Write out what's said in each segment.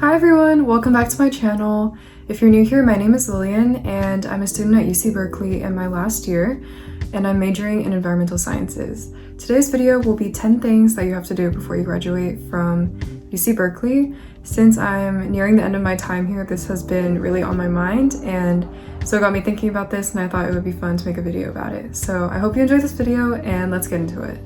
Hi everyone, welcome back to my channel. If you're new here, my name is Lillian and I'm a student at UC Berkeley in my last year, and I'm majoring in environmental sciences. Today's video will be 10 things that you have to do before you graduate from UC Berkeley. Since I'm nearing the end of my time here, this has been really on my mind, and so it got me thinking about this, and I thought it would be fun to make a video about it. So I hope you enjoyed this video, and let's get into it.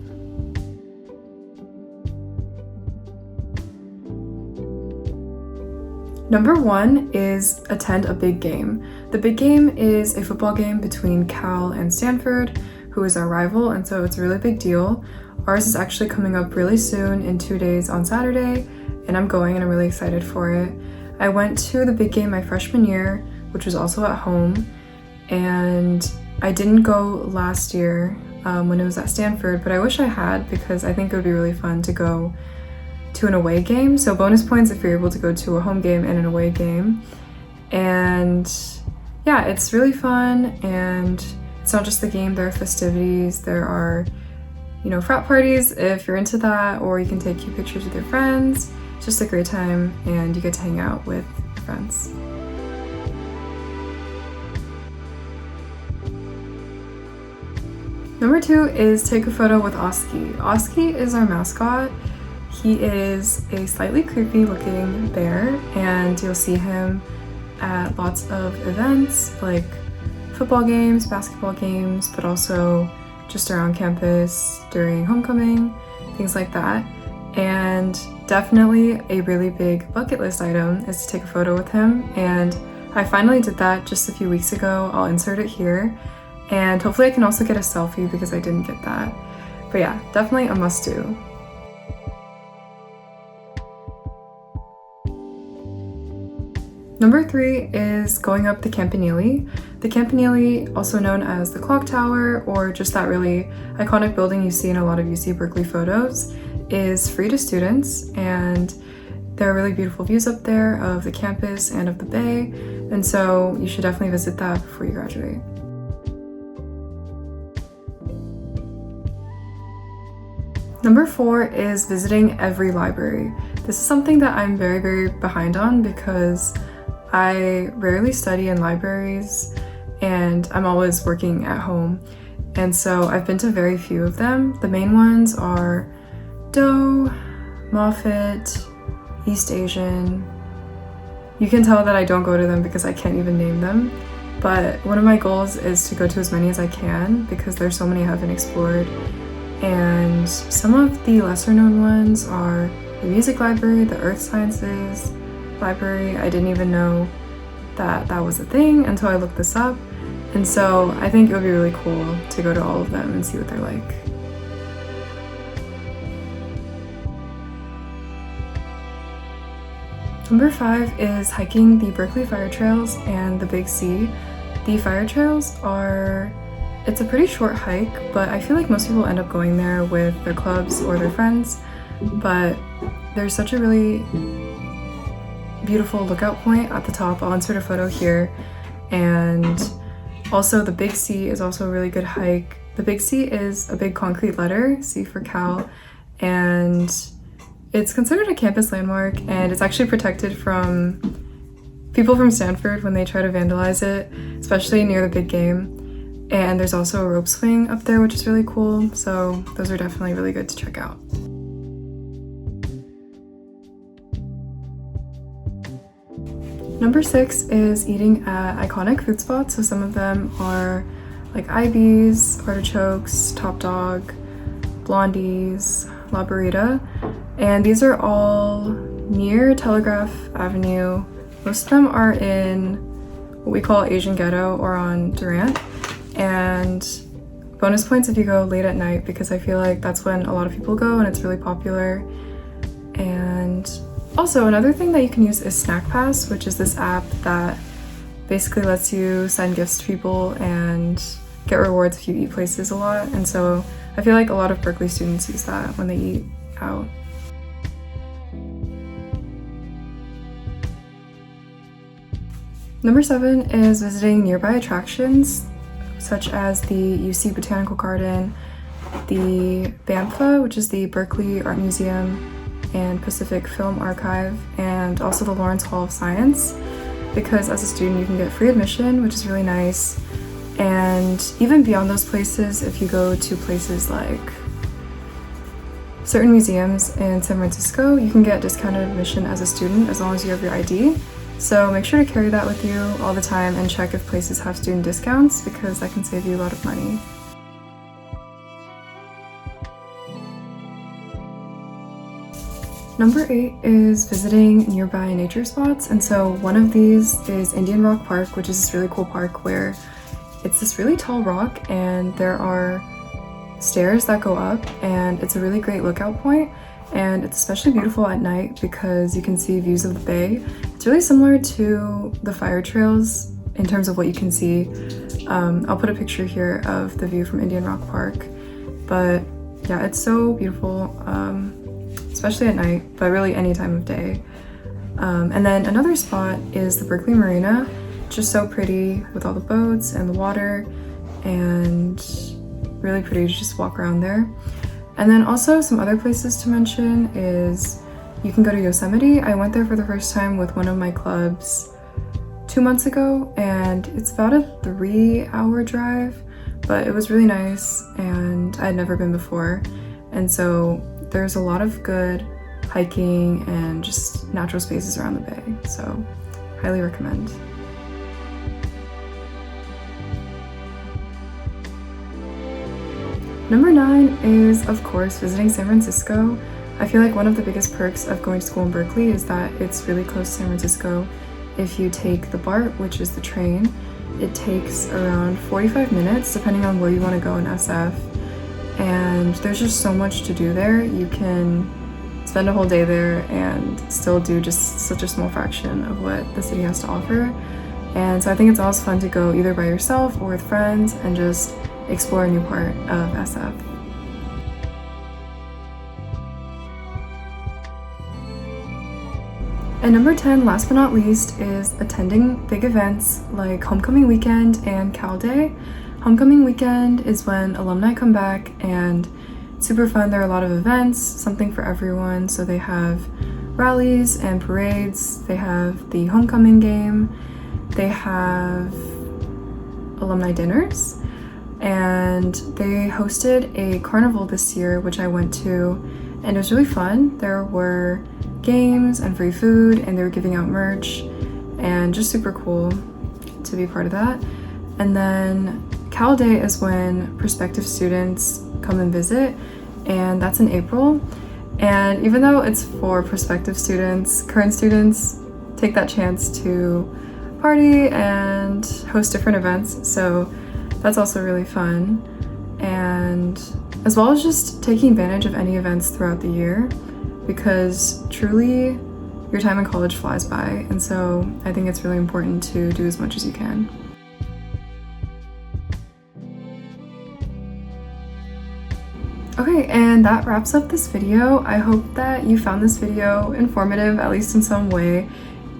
Number 1 is attend a big game. The big game is a football game between Cal and Stanford, who is our rival, and so it's a really big deal. Ours is actually coming up really soon in 2 days on Saturday, and I'm going and I'm really excited for it. I went to the big game my freshman year, which was also at home, and I didn't go last year when it was at Stanford, but I wish I had because I think it would be really fun to go to an away game. So bonus points if you're able to go to a home game and an away game. And yeah, it's really fun, and it's not just the game, there are festivities, there are, frat parties if you're into that, or you can take cute pictures with your friends. It's just a great time and you get to hang out with friends. Number 2 is take a photo with Oski. Oski is our mascot. He is a slightly creepy looking bear, and you'll see him at lots of events like football games, basketball games, but also just around campus during homecoming, things like that. And definitely a really big bucket list item is to take a photo with him, and I finally did that just a few weeks ago. I'll insert it here, and hopefully I can also get a selfie because I didn't get that. But yeah, definitely a must do. Number 3 is going up the campanile. The campanile, also known as the clock tower, or just that really iconic building you see in a lot of UC Berkeley photos, is free to students, and there are really beautiful views up there of the campus and of the bay, and so you should definitely visit that before you graduate. Number 4 is visiting every library. This is something that I'm very, very behind on because I rarely study in libraries and I'm always working at home, and so I've been to very few of them. The main ones are Doe, Moffat, East Asian. You can tell that I don't go to them because I can't even name them, but one of my goals is to go to as many as I can because there's so many I haven't explored. And some of the lesser known ones are the music library, the earth sciences library. I didn't even know that that was a thing until I looked this up, and so I think it would be really cool to go to all of them and see what they're like. Number 5 is hiking the Berkeley Fire Trails and the Big C. The fire trails it's a pretty short hike, but I feel like most people end up going there with their clubs or their friends, but there's such a really beautiful lookout point at the top. I'll insert a photo here. And also the Big C is also a really good hike. The Big C is a big concrete letter, C for Cal, and it's considered a campus landmark, and it's actually protected from people from Stanford when they try to vandalize it, especially near the big game. And there's also a rope swing up there, which is really cool, so those are definitely really good to check out. Number 6 is eating at iconic food spots. So some of them are like Ivy's, Artichokes, Top Dog, Blondie's, La Burrita, and these are all near Telegraph Avenue. Most of them are in what we call Asian Ghetto or on Durant, and bonus points if you go late at night because I feel like that's when a lot of people go and it's really popular. And also, another thing that you can use is Snack Pass, which is this app that basically lets you send gifts to people and get rewards if you eat places a lot. And so I feel like a lot of Berkeley students use that when they eat out. Number 7 is visiting nearby attractions, such as the UC Botanical Garden, the BAMFA, which is the Berkeley Art Museum, and Pacific Film Archive, and also the Lawrence Hall of Science, because as a student you can get free admission, which is really nice. And even beyond those places, if you go to places like certain museums in San Francisco, you can get discounted admission as a student as long as you have your ID. So make sure to carry that with you all the time and check if places have student discounts, because that can save you a lot of money. Number 8 is visiting nearby nature spots, and so one of these is Indian Rock Park, which is this really cool park where it's this really tall rock and there are stairs that go up, and it's a really great lookout point, and it's especially beautiful at night because you can see views of the bay. It's really similar to the fire trails in terms of what you can see. I'll put a picture here of the view from Indian Rock Park, but yeah, it's so beautiful. Especially at night, but really any time of day. And then another spot is the Berkeley Marina, just so pretty with all the boats and the water, and really pretty to just walk around there. And then also some other places to mention is you can go to Yosemite. I went there for the first time with one of my clubs 2 months ago, and it's about a 3-hour drive, but it was really nice and I had never been before. And so there's a lot of good hiking and just natural spaces around the bay, so highly recommend. Number 9 is, of course, visiting San Francisco. I feel like one of the biggest perks of going to school in Berkeley is that it's really close to San Francisco. If you take the BART, which is the train, it takes around 45 minutes depending on where you want to go in SF. And there's just so much to do there. You can spend a whole day there and still do just such a small fraction of what the city has to offer. And so I think it's always fun to go either by yourself or with friends and just explore a new part of SF. And number 10, last but not least, is attending big events like Homecoming Weekend and Cal Day. Homecoming Weekend is when alumni come back, and it's super fun. There are a lot of events, something for everyone. So they have rallies and parades, they have the homecoming game, they have alumni dinners, and they hosted a carnival this year, which I went to, and it was really fun. There were games and free food, and they were giving out merch, and just super cool to be part of that. And then Cal Day is when prospective students come and visit, and that's in April. And even though it's for prospective students, current students take that chance to party and host different events, so that's also really fun. And as well as just taking advantage of any events throughout the year, because truly your time in college flies by, and so I think it's really important to do as much as you can. Okay, and that wraps up this video. I hope that you found this video informative, at least in some way.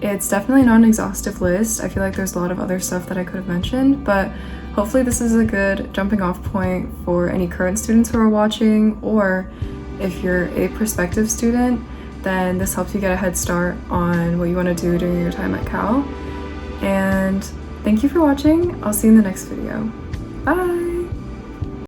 It's definitely not an exhaustive list. I feel like there's a lot of other stuff that I could have mentioned, but hopefully this is a good jumping off point for any current students who are watching, or if you're a prospective student, then this helps you get a head start on what you want to do during your time at Cal. And thank you for watching. I'll see you in the next video. Bye!